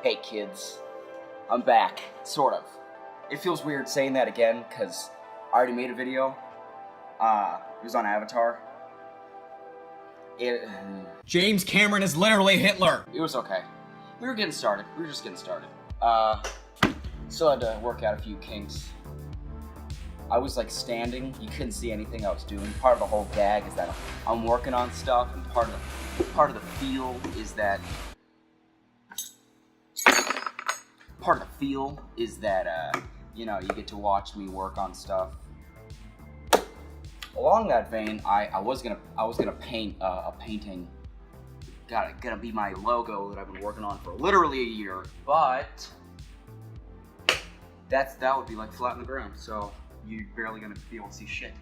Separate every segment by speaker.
Speaker 1: Hey kids, I'm back, sort of. It feels weird saying that again, because I already made a video. It was on Avatar.
Speaker 2: James Cameron is literally Hitler!
Speaker 1: It was okay. We were just getting started. Still had to work out a few kinks. I was like standing, you couldn't see anything I was doing. Part of the whole gag is that I'm working on stuff, and part of the feel is that you get to watch me work on stuff. Along that vein, I was gonna paint a painting. Gonna be my logo that I've been working on for literally a year, but that would be like flat on the ground, so you're barely gonna be able to see shit.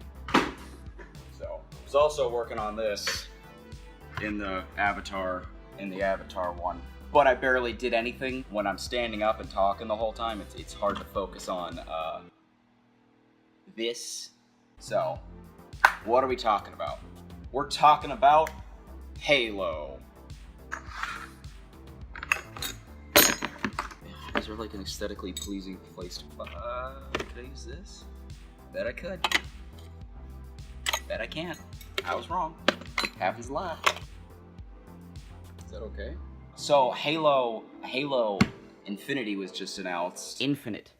Speaker 1: So I was also working on this in the Avatar one, but I barely did anything. When I'm standing up and talking the whole time, it's hard to focus on this. So what are we talking about? We're talking about Halo. Is there like an aesthetically pleasing place to could I use this? Bet I could. Bet I can't. I was wrong. Happens a lot. Is that okay? So Halo Infinity was just announced. Infinite,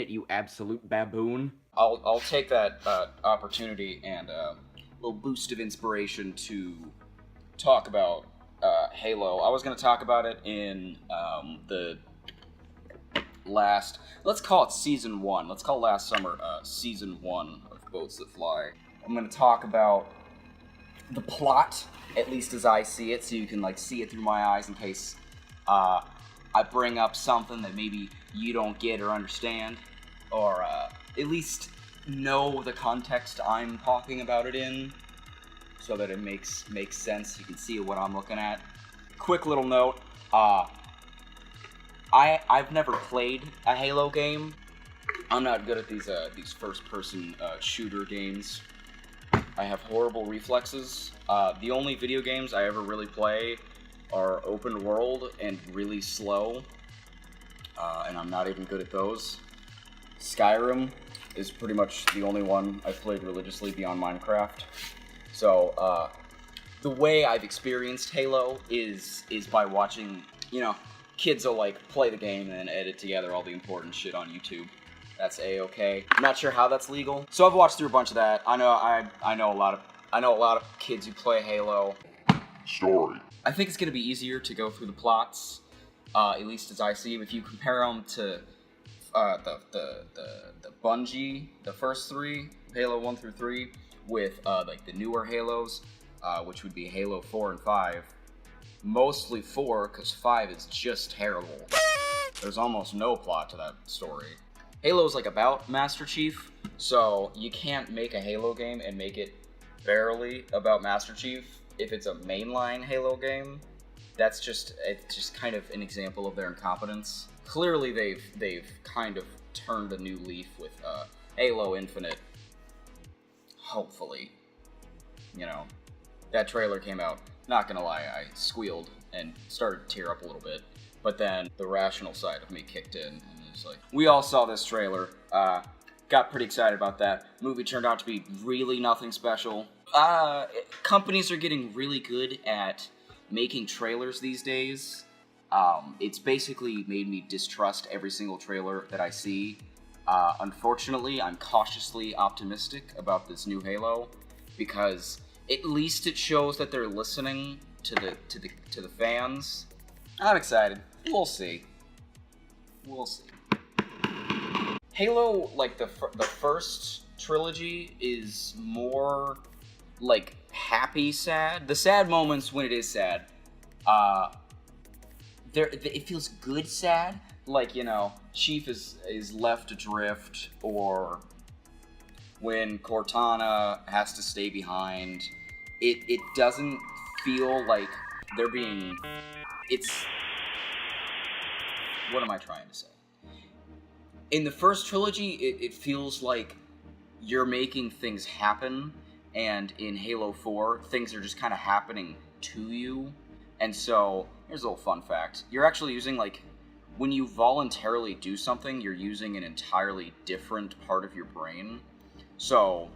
Speaker 1: you absolute baboon. I'll take that opportunity and a little boost of inspiration to talk about Halo. I was going to talk about it in the last, let's call it season 1. Let's call last summer season 1 of Boatsthatfly. I'm going to talk about the plot, at least as I see it, so you can like see it through my eyes in case I bring up something that maybe you don't get or understand, or at least know the context I'm talking about it in, so that it makes sense. You can see what I'm looking at. Quick little note, I've never played a Halo game. I'm not good at these first-person shooter games. I have horrible reflexes. The only video games I ever really play are open world and really slow, and I'm not even good at those. Skyrim is pretty much the only one I've played religiously beyond Minecraft. So the way I've experienced Halo is by watching, kids will like play the game and then edit together all the important shit on YouTube. That's A-okay. I'm not sure how that's legal. So I've watched through a bunch of that. I know a lot of kids who play Halo.
Speaker 3: Story.
Speaker 1: I think it's gonna be easier to go through the plots, at least as I see them. If you compare them to the Bungie, the first 3, Halo 1 through 3, with like the newer Halos, which would be Halo 4 and 5. Mostly 4, because 5 is just terrible. There's almost no plot to that story. Halo's like about Master Chief, so you can't make a Halo game and make it barely about Master Chief if it's a mainline Halo game. It's just kind of an example of their incompetence. Clearly they've kind of turned a new leaf with Halo Infinite. Hopefully. That trailer came out. Not gonna lie, I squealed and started to tear up a little bit. But then the rational side of me kicked in, and it's like, we all saw this trailer, got pretty excited about that. Movie turned out to be really nothing special. Companies are getting really good at making trailers these days. It's basically made me distrust every single trailer that I see. Unfortunately, I'm cautiously optimistic about this new Halo, because at least it shows that they're listening to the fans. I'm excited. We'll see. Halo, like the first trilogy, is more like happy sad. The sad moments when it is sad, it feels good sad. Like, Chief is left adrift, or when Cortana has to stay behind. It doesn't feel like they're being... What am I trying to say? In the first trilogy, it feels like you're making things happen, and in Halo 4, things are just kind of happening to you. And so, here's a little fun fact. You're actually using, like, when you voluntarily do something, you're using an entirely different part of your brain. So,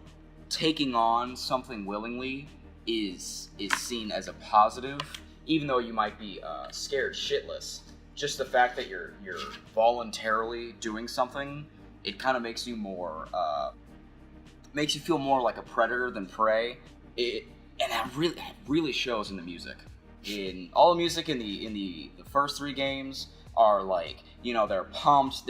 Speaker 1: taking on something willingly is seen as a positive, even though you might be scared shitless. Just the fact that you're voluntarily doing something, it kind of makes you more, makes you feel more like a predator than prey. And that really shows in the music. In all the music in the first 3 games are like, they're pumped.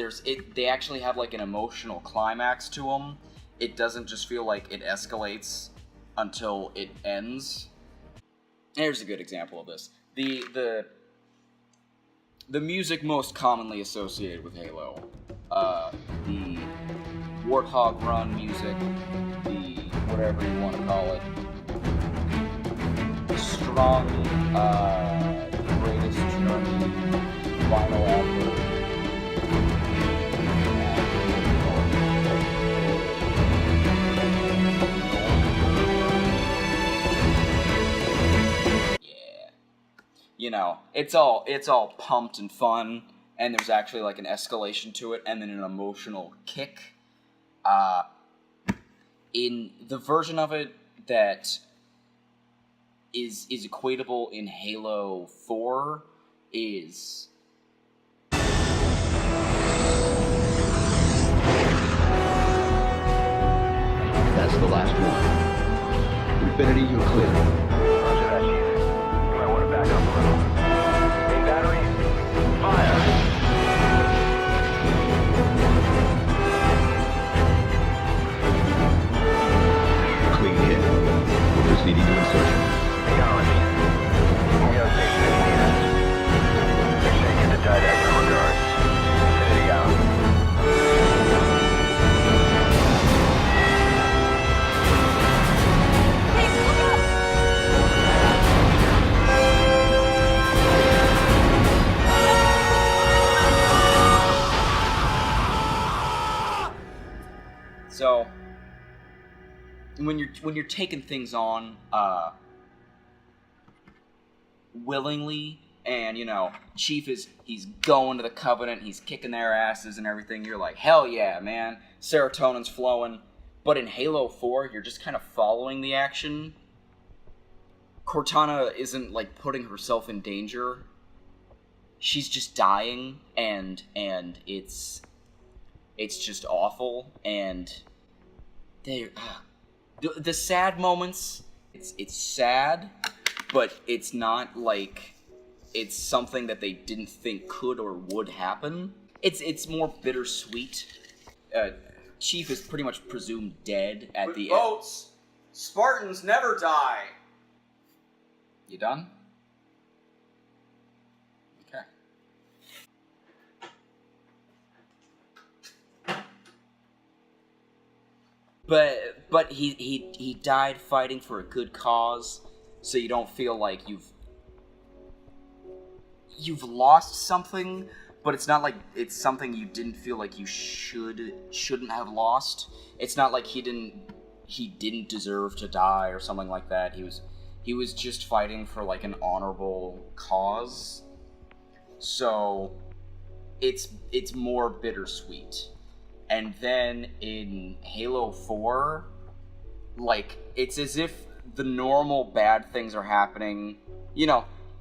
Speaker 1: They actually have like an emotional climax to them. It doesn't just feel like it escalates until it ends. Here's a good example of this. The music most commonly associated with Halo, the Warthog Run music, the whatever you want to call it, strong, greatest journey, final effort. It's all pumped and fun, and there's actually like an escalation to it, and then an emotional kick. In the version of it that is equatable in Halo 4 is...
Speaker 3: That's the last one. Infinity, you're clear.
Speaker 4: Roger that, Chief. You might want to back up a little. Main battery, fire!
Speaker 3: Clean hit. We're proceeding to insertion.
Speaker 4: Acknowledged. We have station engineers. Make sure you get the didact in regards. Infinity out.
Speaker 1: So, when you're taking things on willingly, and Chief he's going to the Covenant, he's kicking their asses and everything, you're like, hell yeah, man, serotonin's flowing. But in Halo 4, you're just kind of following the action. Cortana isn't like putting herself in danger. She's just dying, and it's just awful. And the sad moments, it's sad, but it's not like it's something that they didn't think could or would happen. It's more bittersweet. Chief is pretty much presumed dead at the end. Boats, Spartans never die. You done? Okay. But he died fighting for a good cause, so you don't feel like you've lost something, but it's not like it's something you didn't feel like you shouldn't have lost. It's not like he didn't deserve to die or something like that. He was just fighting for like an honorable cause. So it's more bittersweet. And then in Halo 4, like, it's as if the normal bad things are happening.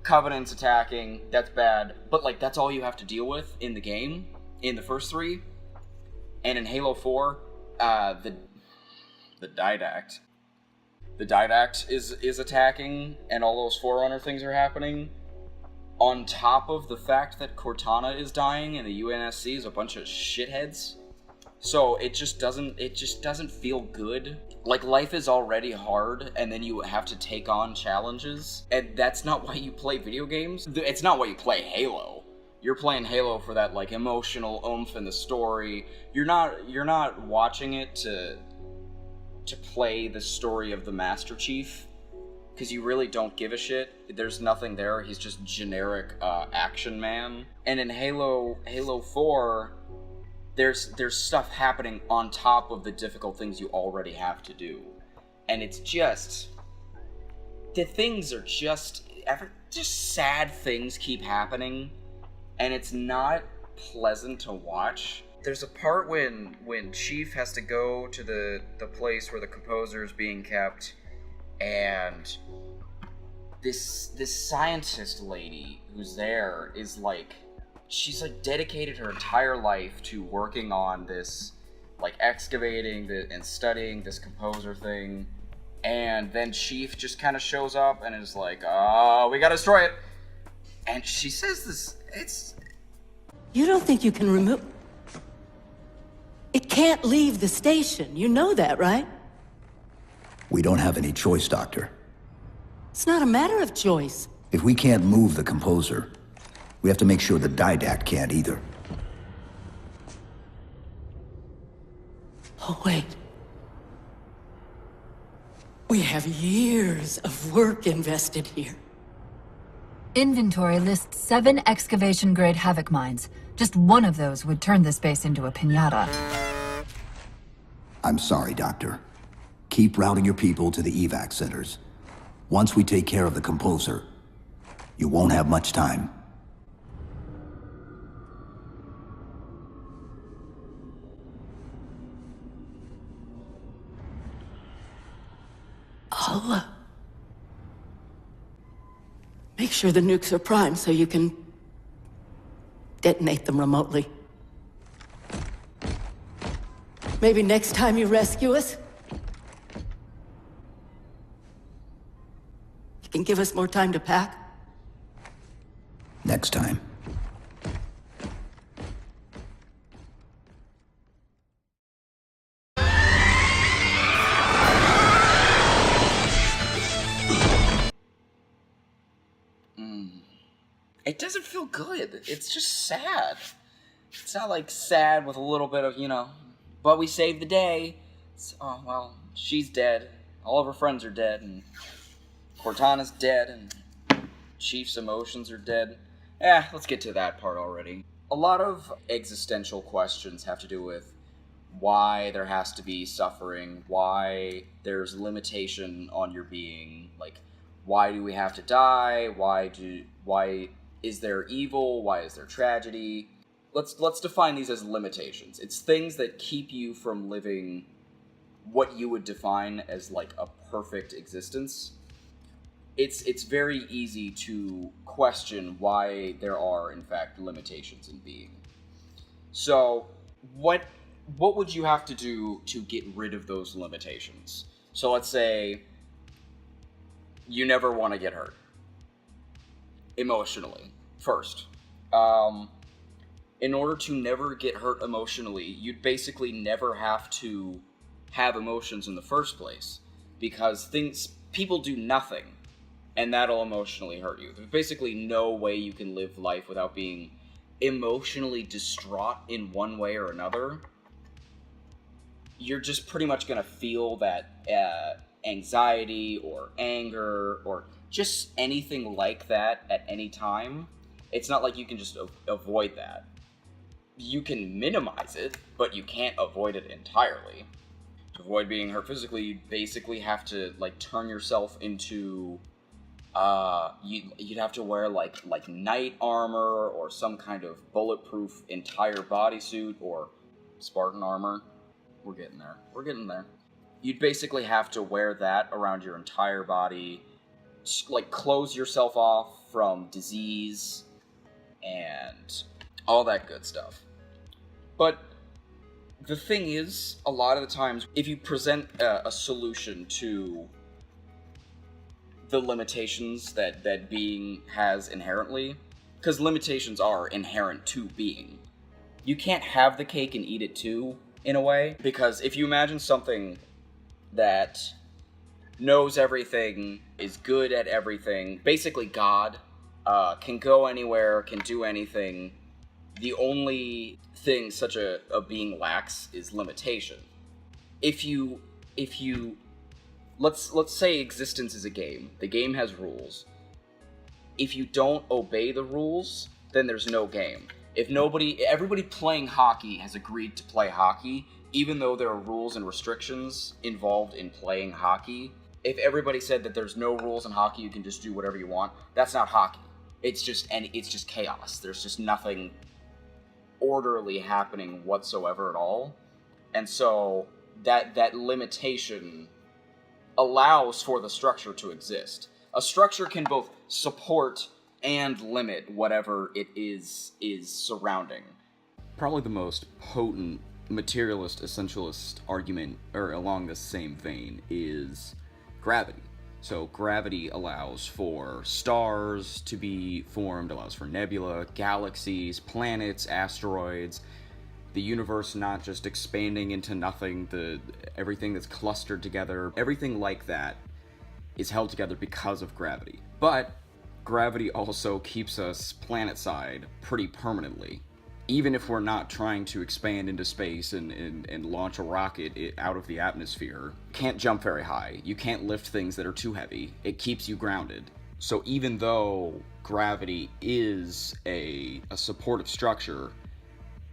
Speaker 1: Covenant's attacking, that's bad, but like that's all you have to deal with in the game, in the first 3. And in Halo 4, the Didact is attacking, and all those Forerunner things are happening, on top of the fact that Cortana is dying and the UNSC is a bunch of shitheads. So it just doesn't feel good. Like, life is already hard, and then you have to take on challenges, and that's not why you play video games. It's not why you play Halo. You're playing Halo for that, like, emotional oomph in the story. You're not watching it to play the story of the Master Chief, because you really don't give a shit. There's nothing there. He's just generic action man. And in Halo 4, there's stuff happening on top of the difficult things you already have to do. And it's just... the things are just sad things keep happening. and it's not pleasant to watch. There's a part when Chief has to go to the place where the composer is being kept, and this scientist lady who's there is like, she's like dedicated her entire life to working on this, like excavating and studying this composer thing, and then Chief just kind of shows up and is like, we gotta destroy it. And she says this,
Speaker 5: You don't think you can remove... It can't leave the station. You know that, right?
Speaker 3: We don't have any choice, Doctor.
Speaker 5: It's not a matter of choice.
Speaker 3: If we can't move the composer, we have to make sure the Didact can't either.
Speaker 5: Oh, wait. We have years of work invested here.
Speaker 6: Inventory lists 7 excavation-grade Havoc mines. Just one of those would turn this base into a piñata.
Speaker 3: I'm sorry, Doctor. Keep routing your people to the evac centers. Once we take care of the composer, you won't have much time.
Speaker 5: I'll, make sure the nukes are primed so you can detonate them remotely. Maybe next time you rescue us, you can give us more time to pack.
Speaker 3: Next time.
Speaker 1: It doesn't feel good. It's just sad. It's not like sad with a little bit of, but we saved the day. Oh, well, she's dead. All of her friends are dead, and Cortana's dead, and Chief's emotions are dead. Let's get to that part already. A lot of existential questions have to do with why there has to be suffering, why there's limitation on your being, like, why do we have to die? Why is there evil? Why is there tragedy? Let's define these as limitations. It's things that keep you from living what you would define as like a perfect existence. It's very easy to question why there are in fact limitations in being. So what would you have to do to get rid of those limitations? So let's say you never want to get hurt. Emotionally, first. In order to never get hurt emotionally, you'd basically never have to have emotions in the first place. Because people do nothing, and that'll emotionally hurt you. There's basically no way you can live life without being emotionally distraught in one way or another. You're just pretty much going to feel that anxiety or anger or just anything like that at any time. It's not like you can just avoid that. You can minimize it, but you can't avoid it entirely. To avoid being hurt physically, you basically have to like turn yourself into you'd have to wear like knight armor or some kind of bulletproof entire bodysuit or Spartan armor. We're getting there. You'd basically have to wear that around your entire body, like close yourself off from disease and all that good stuff. But the thing is, a lot of the times, if you present a solution to the limitations that being has inherently, because limitations are inherent to being, you can't have the cake and eat it too, in a way, because if you imagine something that knows everything, is good at everything, basically God, can go anywhere, can do anything, the only thing such a being lacks is limitation. If you let's say existence is a game. The game has rules. If you don't obey the rules, then there's no game. If everybody playing hockey has agreed to play hockey, even though there are rules and restrictions involved in playing hockey, if everybody said that there's no rules in hockey, you can just do whatever you want, that's not hockey. it's just chaos. There's just nothing orderly happening whatsoever at all. And so that limitation allows for the structure to exist. A structure can both support and limit whatever it is surrounding.
Speaker 2: Probably the most potent materialist essentialist argument, or along the same vein, is gravity. So gravity allows for stars to be formed, allows for nebula, galaxies, planets, asteroids, the universe not just expanding into nothing, everything that's clustered together, everything like that is held together because of gravity. But gravity also keeps us planet-side pretty permanently. Even if we're not trying to expand into space and launch a rocket out of the atmosphere, can't jump very high. You can't lift things that are too heavy. It keeps you grounded. So even though gravity is a supportive structure,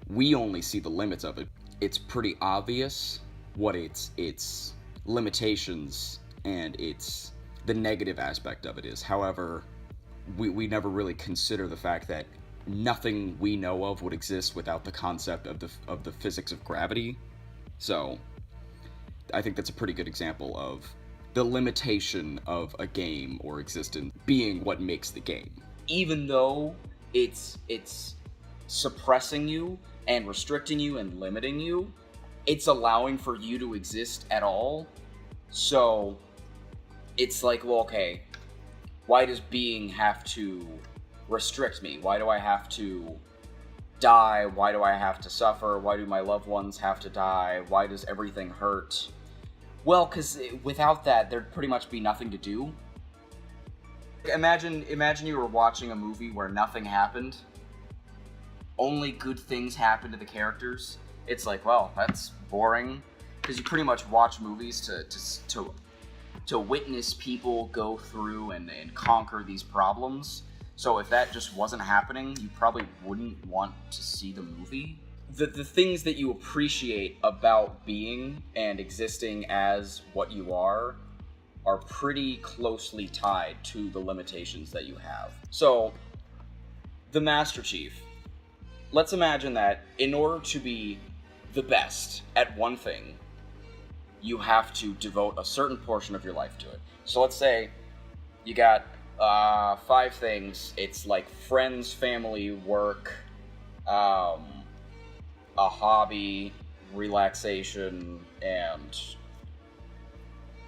Speaker 2: we only see the limits of it. It's pretty obvious what its limitations and the negative aspect of it is. However, we never really consider the fact that nothing we know of would exist without the concept of the physics of gravity. So I think that's a pretty good example of the limitation of a game or existence being what makes the game.
Speaker 1: Even though it's suppressing you and restricting you and limiting you, it's allowing for you to exist at all. So it's like, well, okay, why does being have to restrict me? Why do I have to die? Why do I have to suffer? Why do my loved ones have to die? Why does everything hurt? Well, because without that, there'd pretty much be nothing to do. Imagine you were watching a movie where nothing happened. Only good things happen to the characters. It's like, well, that's boring. Because you pretty much watch movies to witness people go through and conquer these problems. So if that just wasn't happening, you probably wouldn't want to see the movie. The things that you appreciate about being and existing as what you are pretty closely tied to the limitations that you have. So, the Master Chief. Let's imagine that in order to be the best at one thing, you have to devote a certain portion of your life to it. So let's say you got 5 things. It's like friends, family, work, a hobby, relaxation, and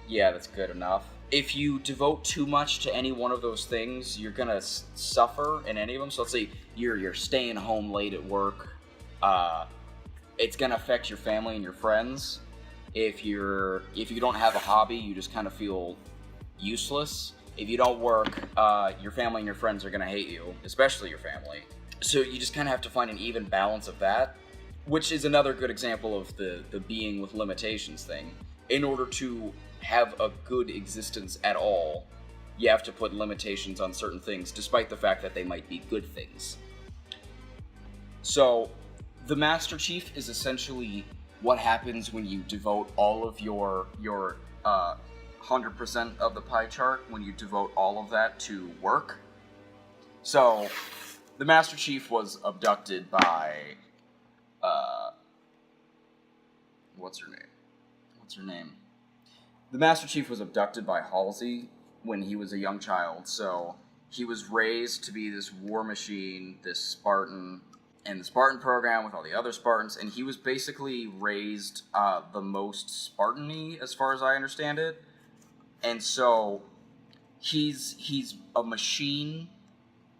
Speaker 1: yeah, that's good enough. If you devote too much to any one of those things, you're gonna suffer in any of them. So let's say you're staying home late at work. It's gonna affect your family and your friends. If you don't have a hobby, you just kind of feel useless. If you don't work, your family and your friends are gonna hate you, especially your family. So you just kind of have to find an even balance of that, which is another good example of the being with limitations thing. In order to have a good existence at all, you have to put limitations on certain things, despite the fact that they might be good things. So, the Master Chief is essentially what happens when you devote all of your 100% of the pie chart, when you devote all of that to work. So, the Master Chief was abducted by, what's her name? The Master Chief was abducted by Halsey when he was a young child, so he was raised to be this war machine, this Spartan, in the Spartan program with all the other Spartans, and he was basically raised the most Spartan-y, as far as I understand it. And so he's a machine.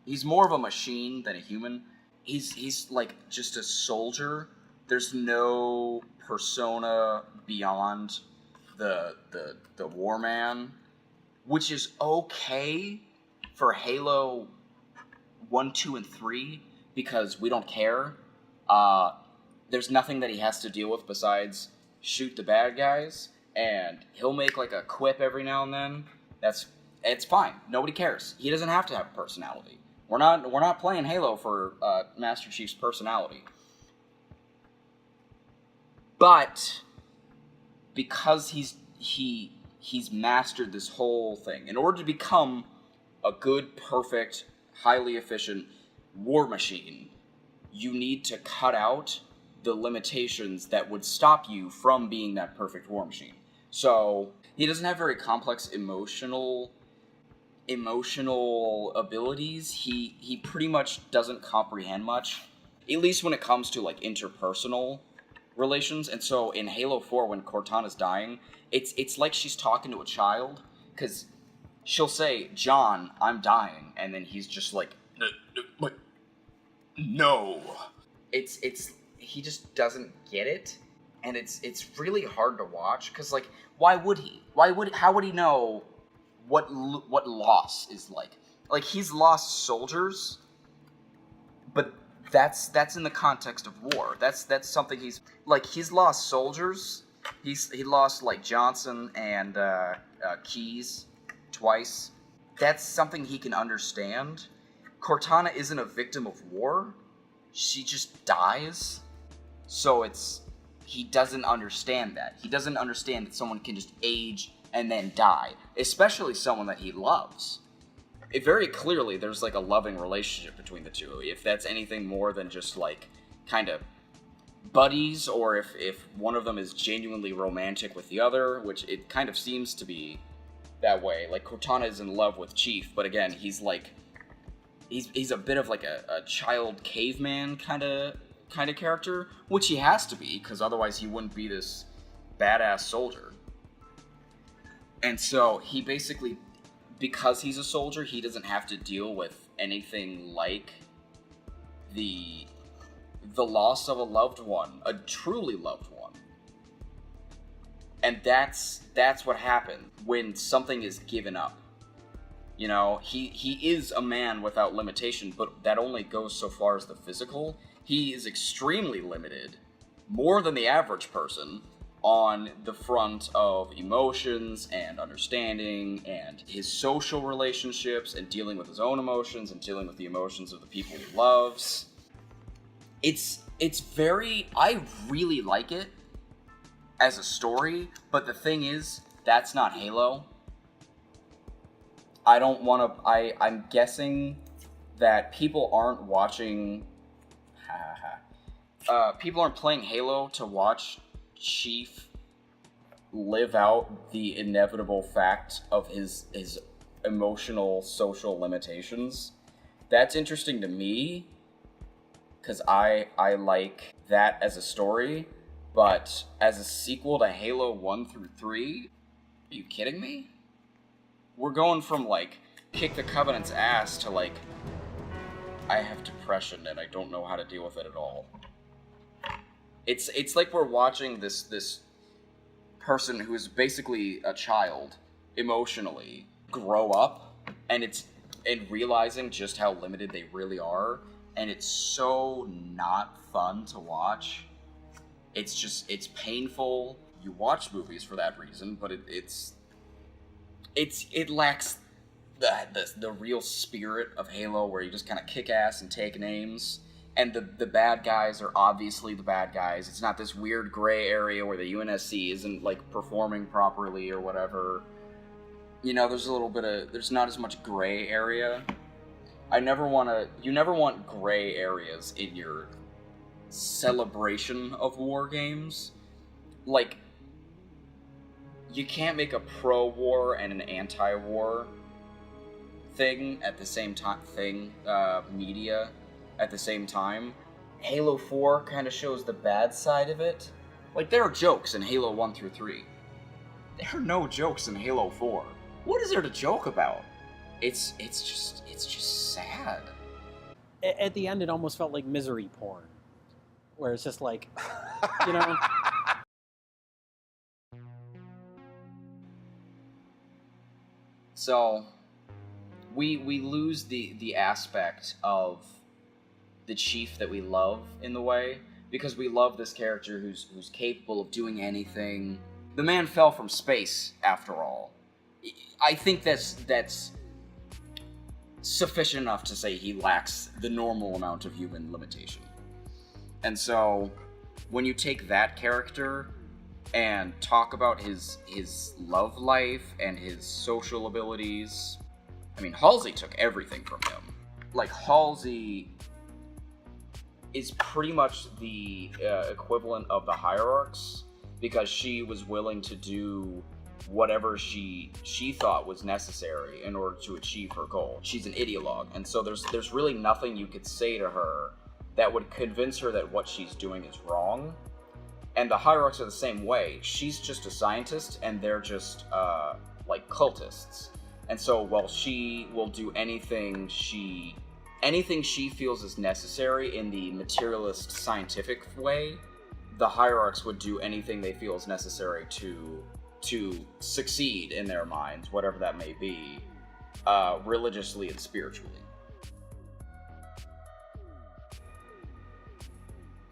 Speaker 1: He's more of a machine than a human. He's like just a soldier. There's no persona beyond the war man, which is okay for Halo 1, 2, and 3, because we don't care. There's nothing that he has to deal with besides shoot the bad guys, and he'll make like a quip every now and then. It's fine. Nobody cares. He doesn't have to have a personality. We're not playing Halo for Master Chief's personality. But because he's mastered this whole thing, in order to become a good, perfect, highly efficient war machine, you need to cut out the limitations that would stop you from being that perfect war machine. So he doesn't have very complex emotional abilities. He pretty much doesn't comprehend much, at least when it comes to like interpersonal relations. And so in Halo 4, when Cortana's dying, it's like she's talking to a child, because she'll say, "John, I'm dying," and then he's just like, "No." It's he just doesn't get it, and it's really hard to watch, because like, why would he? How would he know what loss is like? Like, he's lost soldiers, but that's in the context of war. That's something he's lost soldiers. He lost like Johnson and Keyes twice. That's something he can understand. Cortana isn't a victim of war. She just dies. So he doesn't understand that. He doesn't understand that someone can just age and then die, especially someone that he loves. It very clearly, there's like a loving relationship between the two. If that's anything more than just like kind of buddies, or if one of them is genuinely romantic with the other, which it kind of seems to be that way. Like, Cortana is in love with Chief, but again, he's like, he's a bit of like a child caveman kind of character, which he has to be, because otherwise he wouldn't be this badass soldier. And so he basically, because he's a soldier, he doesn't have to deal with anything like the loss of a loved one, a truly loved one. And that's what happens when something is given up. You know, he is a man without limitation, but that only goes so far as the physical. He is extremely limited, more than the average person, on the front of emotions and understanding and his social relationships and dealing with his own emotions and dealing with the emotions of the people he loves. It's very, I really like it as a story, but the thing is, that's not Halo. I'm guessing that people aren't watching, people aren't playing Halo to watch Chief live out the inevitable fact of his emotional, social limitations. That's interesting to me, because I like that as a story, but as a sequel to Halo 1 through 3, are you kidding me? We're going from, like, kick the Covenant's ass to, like, I have depression and I don't know how to deal with it at all. It's like we're watching this person who's basically a child, emotionally, grow up, and realizing just how limited they really are, and it's so not fun to watch. It's painful. You watch movies for that reason, but it lacks the real spirit of Halo, where you just kind of kick ass and take names, and the bad guys are obviously the bad guys. It's not this weird gray area where the UNSC isn't like performing properly or whatever. You know, there's not as much gray area. You never want gray areas in your celebration of war games. Like, you can't make a pro-war and an anti-war thing at the same time, media at the same time. Halo 4 kind of shows the bad side of it. Like, there are jokes in Halo 1 through 3. There are no jokes in Halo 4. What is there to joke about? It's just sad.
Speaker 7: At the end, it almost felt like misery porn, where it's just like, you know.
Speaker 1: So, we lose the aspect of the Chief that we love in the way, because we love this character who's capable of doing anything. The man fell from space, after all. I think that's sufficient enough to say he lacks the normal amount of human limitation. And so, when you take that character and talk about his love life and his social abilities, I mean, Halsey took everything from him. like Halsey is pretty much the equivalent of the hierarchs, because she was willing to do whatever she thought was necessary in order to achieve her goal. She's an ideologue, and so there's really nothing you could say to her that would convince her that what she's doing is wrong. And the hierarchs are the same way. She's just a scientist, and they're just like cultists. And so while she will do anything she feels is necessary in the materialist scientific way, the hierarchs would do anything they feel is necessary to succeed in their minds, whatever that may be, religiously and spiritually.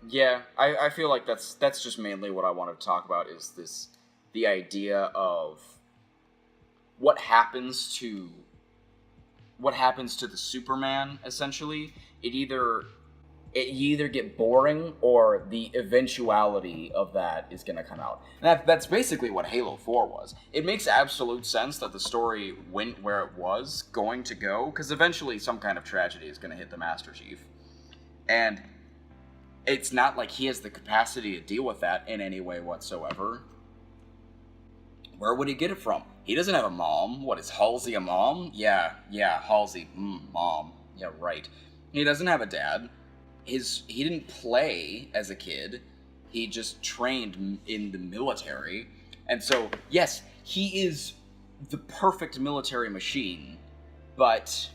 Speaker 1: Yeah, I feel like that's just mainly what I wanted to talk about, is the idea of what happens to the Superman, essentially. You either get boring, or the eventuality of that is going to come out. And that's basically what Halo 4 was. It makes absolute sense that the story went where it was going to go, because eventually some kind of tragedy is going to hit the Master Chief. And it's not like he has the capacity to deal with that in any way whatsoever. Where would he get it from? He doesn't have a mom. What, is Halsey a mom? Yeah, Halsey, mom. Yeah, right. He doesn't have a dad. He didn't play as a kid. He just trained in the military. And so, yes, he is the perfect military machine, but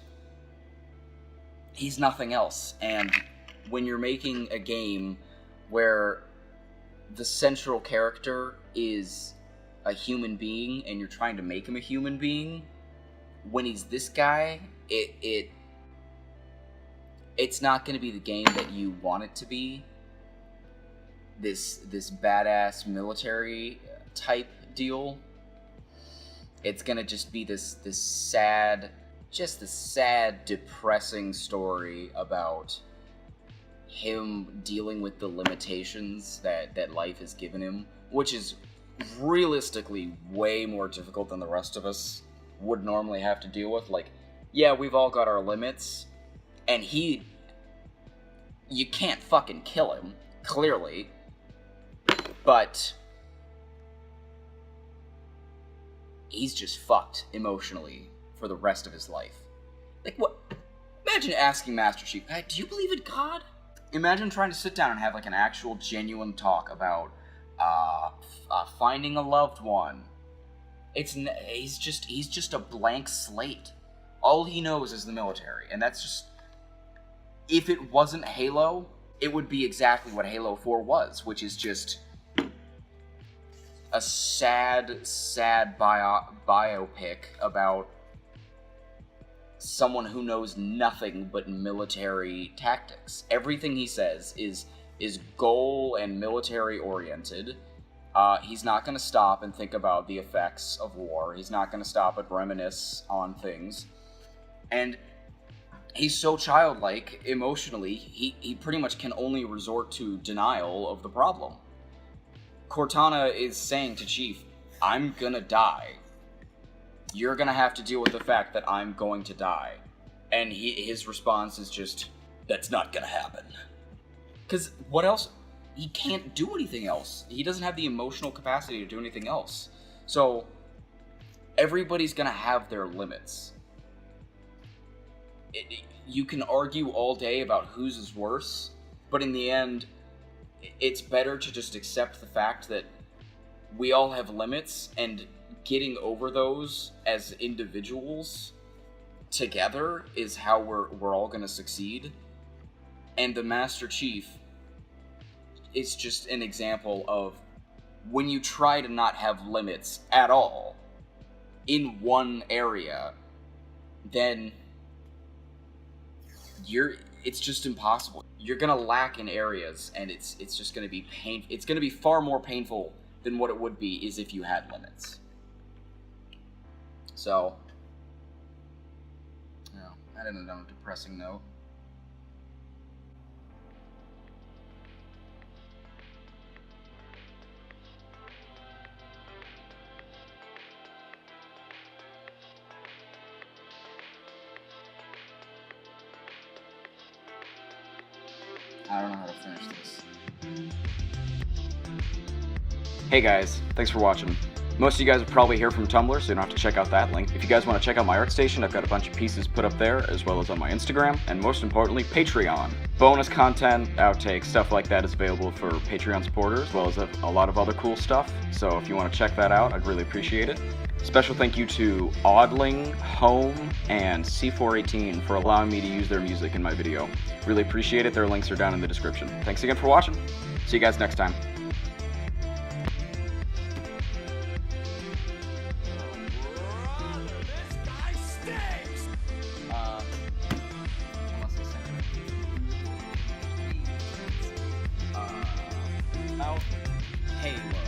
Speaker 1: he's nothing else. And when you're making a game where the central character is a human being, and you're trying to make him a human being, when he's this guy, it's not going to be the game that you want it to be. This badass military type deal. It's going to just be this sad, depressing story about him dealing with the limitations that life has given him, which is realistically way more difficult than the rest of us would normally have to deal with. Like, yeah, we've all got our limits, and you can't fucking kill him, clearly, but he's just fucked emotionally for the rest of his life. Like, what? Imagine asking Master Chief, hey, do you believe in God? Imagine trying to sit down and have like an actual genuine talk about finding a loved one. He's just a blank slate. All he knows is the military, and that's just... If it wasn't Halo, it would be exactly what Halo 4 was, which is just a sad biopic about someone who knows nothing but military tactics. Everything he says is goal and military oriented. He's not going to stop and think about the effects of war. He's not going to stop and reminisce on things. And he's so childlike emotionally, he pretty much can only resort to denial of the problem. Cortana is saying to Chief, I'm gonna die. You're gonna have to deal with the fact that I'm going to die. And his response is just, that's not gonna happen. Because what else? He can't do anything else. He doesn't have the emotional capacity to do anything else. So, everybody's gonna have their limits. You can argue all day about whose is worse, but in the end, it's better to just accept the fact that we all have limits, and getting over those as individuals together is how we're all going to succeed. And the Master Chief is just an example of when you try to not have limits at all in one area, then it's just impossible. You're gonna lack in areas, and it's just gonna be it's gonna be far more painful than what it would be is if you had limits. So, that ended on a depressing note. I don't know how to finish this.
Speaker 2: Hey guys, thanks for watching. Most of you guys are probably here from Tumblr, so you don't have to check out that link. If you guys want to check out my ArtStation, I've got a bunch of pieces put up there, as well as on my Instagram, and most importantly, Patreon. Bonus content, outtakes, stuff like that is available for Patreon supporters, as well as a lot of other cool stuff. So if you want to check that out, I'd really appreciate it. Special thank you to Audling, Home, and C418 for allowing me to use their music in my video. Really appreciate it. Their links are down in the description. Thanks again for watching. See you guys next time.
Speaker 1: Halo.